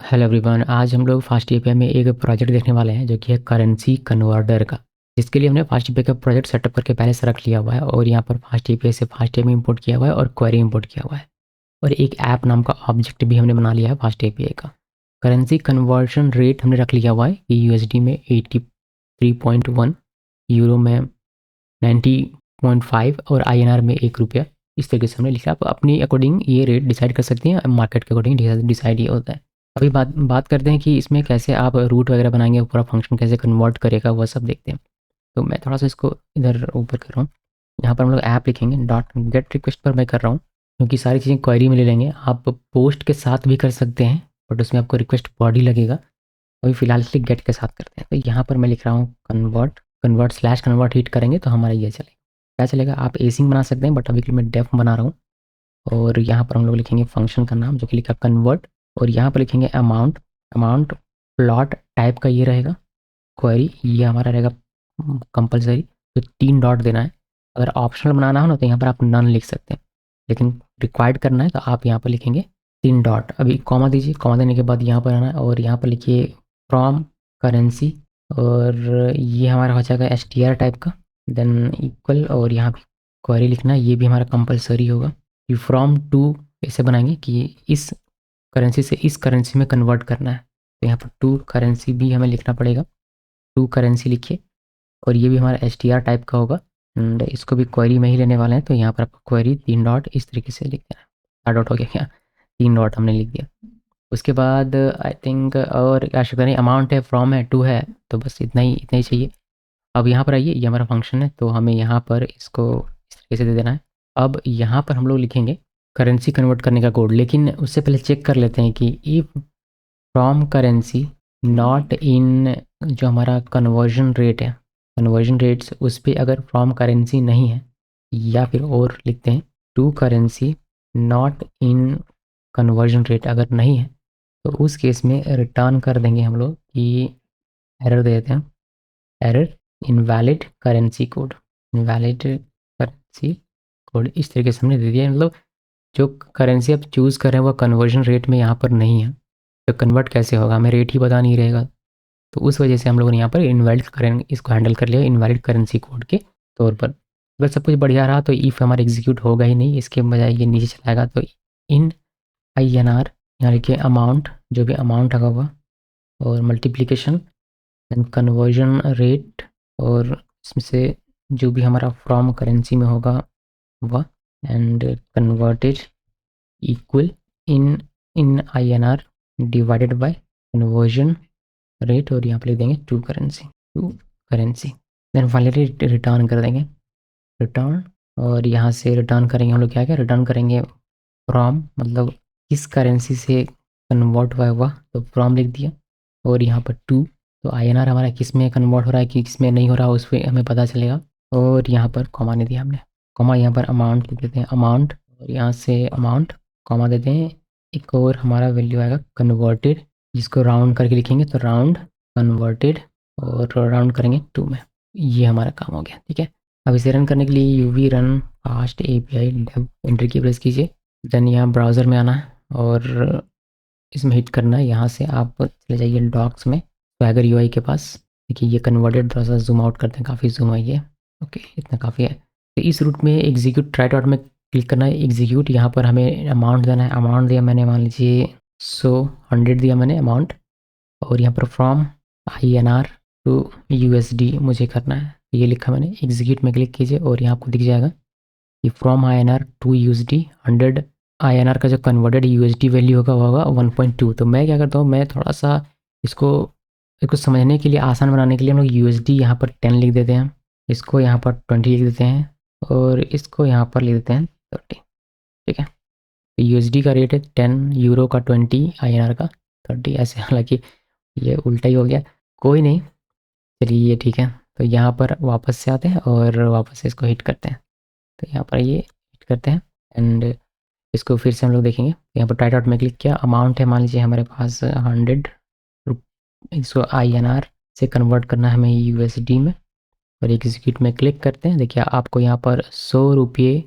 Hello everyone, आज हम लोग फास्ट एपीआई में एक प्रोजेक्ट देखने वाले हैं जो कि है करेंसी कन्वर्टर का। जिसके लिए हमने फास्ट एपीआई का प्रोजेक्ट सेटअप करके पहले से रख लिया हुआ है और यहाँ पर फास्ट एपीआई से फास्ट एपीआई इंपोर्ट किया हुआ है और क्वेरी इंपोर्ट किया हुआ है। और एक ऐप नाम का ऑब्जेक्ट भी हमने बना लिया है फास्ट एपीआई का। करेंसी कन्वर्शन रेट हमने रख लिया हुआ है कि यूएसडी में 83.1, यूरो में 90.5 और आईएनआर में ₹1। इस तरीके से हमने लिखा। आप अपनी अकॉर्डिंग ये रेट डिसाइड कर सकती हैं, मार्केट के अकॉर्डिंग डिसाइड ये होता है। अभी बात बात करते हैं कि इसमें कैसे आप रूट वगैरह बनाएंगे, पूरा फंक्शन कैसे कन्वर्ट करेगा, वो सब देखते हैं। तो मैं थोड़ा सा इसको इधर ऊपर कर रहा हूँ। यहाँ पर हम लोग ऐप लिखेंगे, डॉट गेट रिक्वेस्ट पर मैं कर रहा हूँ क्योंकि सारी चीज़ें क्वेरी में ले लेंगे। आप पोस्ट के साथ भी कर सकते हैं बट उसमें आपको रिक्वेस्ट बॉडी लगेगा। अभी फिलहाल के लिए गेट के साथ करते हैं। तो यहाँ पर मैं लिख रहा हूँ convert convert slash convert hit करेंगे तो हमारा ये चलेगा। क्या चलेगा, आप एसिंग बना सकते हैं बट अभी के लिए मैं डेफ बना रहा हूँ। और यहाँ पर हम लोग लिखेंगे फंक्शन का नाम जो कि लिखा कन्वर्ट, और यहाँ पर लिखेंगे अमाउंट। अमाउंट प्लॉट टाइप का ये रहेगा, क्वेरी ये हमारा रहेगा कंपलसरी। तो 3 डॉट देना है। अगर ऑप्शनल बनाना हो ना तो यहाँ पर आप नन लिख सकते हैं, लेकिन रिक्वायर्ड करना है तो आप यहाँ पर लिखेंगे 3 डॉट। अभी कॉमा दीजिए, कॉमा देने के बाद यहाँ पर आना है और यहाँ पर लिखिए फ्रॉम करेंसी, और ये हमारा हो जाएगा एस टाइप का। देन इक्वल, और यहाँ भी क्वेरी लिखना है, ये भी हमारा कंपलसरी होगा। कि फ्रॉम टू कैसे बनाएंगे कि इस करेंसी से इस करेंसी में कन्वर्ट करना है, तो यहाँ पर टू करेंसी भी हमें लिखना पड़ेगा। टू करेंसी लिखिए, और ये भी हमारा एस टाइप का होगा। एंड इसको भी क्वेरी में ही लेने वाले हैं, तो यहाँ पर आपको क्वेरी 3 डॉट इस तरीके से लिख देना है। 4 डॉट हो गया क्या, 3 डॉट हमने लिख दिया। उसके बाद आई थिंक और क्या शुक्र नहीं, अमाउंट है, फ्रॉम है, टू है, तो बस इतना ही चाहिए। अब यहाँ पर आइए, ये हमारा फंक्शन है तो हमें यहाँ पर इसको इस तरीके से दे देना है। अब यहाँ पर हम लोग लिखेंगे करेंसी कन्वर्ट करने का कोड, लेकिन उससे पहले चेक कर लेते हैं कि इफ़ फ्रॉम करेंसी नॉट इन, जो हमारा कन्वर्जन रेट है, कन्वर्जन रेट्स उस पर अगर फ्रॉम करेंसी नहीं है, या फिर और लिखते हैं to currency not in conversion rate अगर नहीं है, तो उस केस में रिटर्न कर देंगे हम लोग कि एरर दे देते हैं, error invalid currency code. Invalid currency code इस तरीके से हमने दे दिया। मतलब जो करेंसी आप चूज़ कर रहे हैं वो कन्वर्जन रेट में यहाँ पर नहीं है, तो कन्वर्ट कैसे होगा, हमें रेट ही पता नहीं रहेगा। तो उस वजह से हम लोगों ने यहाँ पर इनवैलिड करें इसको हैंडल कर लिया इनवैलिड करेंसी कोड के तौर पर। अगर सब कुछ बढ़िया रहा तो इफ़ हमारा एग्जीक्यूट होगा ही नहीं, इसके बजाय ये नीचे चलाएगा। तो इन INR यहाँ लिखिए अमाउंट, जो भी अमाउंट लगा हुआ, और मल्टीप्लिकेशन एंड कन्वर्जन रेट, और इसमें से जो भी हमारा फ्रॉम करेंसी में होगा वह, and converted equal in in INR divided by conversion rate, और यहाँ पर लिख देंगे to currency. Then finally return कर देंगे, रिटर्न। और यहाँ से रिटर्न करेंगे हम लोग क्या क्या, रिटर्न करेंगे फ्रॉम, मतलब किस करेंसी से कन्वर्ट हुआ है वह, तो फ्रॉम लिख दिया। और यहाँ पर टू, तो INR हमारा किस में कन्वर्ट हो रहा है कि किस में नहीं हो रहा है उस पर हमें पता चलेगा। और यहाँ पर कॉमा नहीं दिया हमने, कॉमा यहाँ पर अमाउंट लिख देते हैं अमाउंट, और यहाँ से अमाउंट कॉमा देते हैं। एक और हमारा वैल्यू आएगा कन्वर्टेड, जिसको राउंड करके लिखेंगे तो राउंड कन्वर्टेड, और राउंड करेंगे 2 में। ये हमारा काम हो गया, ठीक है। अब इसे रन करने के लिए UV run fast API dev enter key press कीजिए। देन यहाँ ब्राउज़र में आना है और इसमें हिट करना है। यहाँ से आप चले जाइए डॉक्स में, स्वैगर UI के पास। देखिए ये कन्वर्टेड, थोड़ा सा जूम आउट करते हैं, काफ़ी जूम आई है। ओके, इतना काफ़ी है। तो इस रूट में एग्जीक्यूट ट्राई डॉट में क्लिक करना है, एग्जीक्यूट। यहाँ पर हमें अमाउंट देना है, अमाउंट दिया मैंने, मान लीजिए 100 दिया मैंने अमाउंट। और यहाँ पर फ्रॉम INR टू USD मुझे करना है, ये लिखा मैंने। एग्जीक्यूट में क्लिक कीजिए और यहाँ आपको दिख जाएगा कि from INR to USD 100 INR का जो कन्वर्टेड USD वैल्यू होगा वो होगा 1.2। तो मैं क्या करता हूँ, मैं थोड़ा सा इसको इसको समझने के लिए, आसान बनाने के लिए हम लोग USD यहाँ पर 10 लिख देते हैं, इसको यहाँ पर 20 लिख देते हैं, और इसको यहाँ पर लिख देते हैं 30, ठीक है। तो USD का रेट है 10, यूरो का 20, INR का 30, ऐसे। हालांकि ये उल्टा ही हो गया, कोई नहीं, चलिए ये ठीक है। तो यहाँ पर वापस से आते हैं और वापस से इसको हिट करते हैं। तो यहाँ पर ये हिट करते हैं एंड इसको फिर से हम लोग देखेंगे। यहाँ पर टाइट आउट में क्लिक किया, अमाउंट है मान लीजिए हमारे पास 100, इसको INR से कन्वर्ट करना है हमें USD में, और एग्जीक्यूट में क्लिक करते हैं। देखिए आपको यहाँ पर 100 रुपये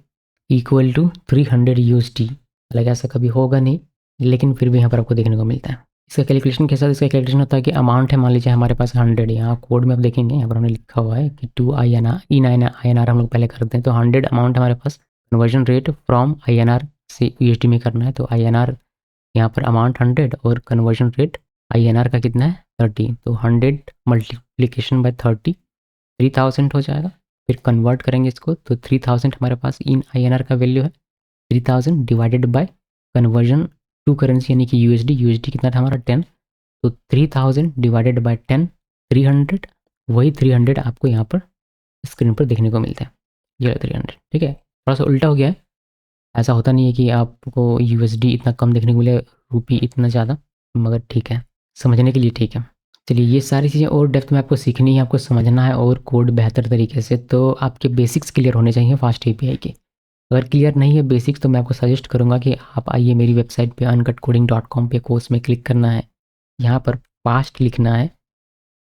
इक्वल टू 300 USD, हालांकि ऐसा कभी होगा नहीं, लेकिन फिर भी यहाँ पर आपको देखने को मिलता है। इसका कैलकुलेशन के साथ इसका कैलकुलेशन होता है कि अमाउंट है, मान लीजिए हमारे पास 100, यहाँ कोड में आप देखेंगे यहाँ पर हमने लिखा हुआ है कि टू INR इन INR हम लोग पहले करते हैं, तो 100 अमाउंट हमारे पास, कन्वर्जन रेट फ्रॉम INR से USD में करना है, तो INR यहाँ पर अमाउंट 100 और कन्वर्जन रेट INR का कितना है 30, तो 100 मल्टीप्लीकेशन बाय 30 3000 हो जाएगा। फिर कन्वर्ट करेंगे इसको तो 3000 हमारे पास इन INR का वैल्यू है, 3000 divided by conversion to currency यानी कि USD कितना था हमारा 10, तो 3000 डिवाइडेड बाय 10 300, वही 300 आपको यहाँ पर स्क्रीन पर देखने को मिलता है, ये 300। ठीक है, थोड़ा सा उल्टा हो गया है, ऐसा होता नहीं है कि आपको USD इतना कम देखने को मिले, रुपी इतना ज़्यादा, मगर ठीक है, समझने के लिए ठीक है। चलिए, ये सारी चीज़ें और डेप्थ में आपको सीखनी है, आपको समझना है और कोड बेहतर तरीके से, तो आपके बेसिक्स क्लियर होने चाहिए फास्ट API के। अगर क्लियर नहीं है बेसिक्स तो मैं आपको सजेस्ट करूँगा कि आप आइए मेरी वेबसाइट पे uncutcoding.com पे, कोर्स में क्लिक करना है, यहाँ पर फास्ट लिखना है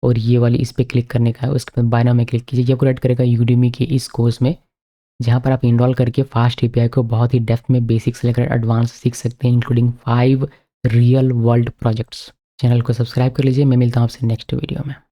और ये वाली इस पर क्लिक करने का है, उसके बाद बाय नाउ में क्लिक कीजिए, ये आपको ऐड करेगा यूडेमी के इस कोर्स में, जहाँ पर आप इनरोल करके फास्ट API को बहुत ही डेप्थ में बेसिक से लेकर एडवांस सीख सकते हैं, including 5 real world projects. Channel को सब्सक्राइब कर लीजिए, मैं मिलता हूँ आपसे नेक्स्ट वीडियो में।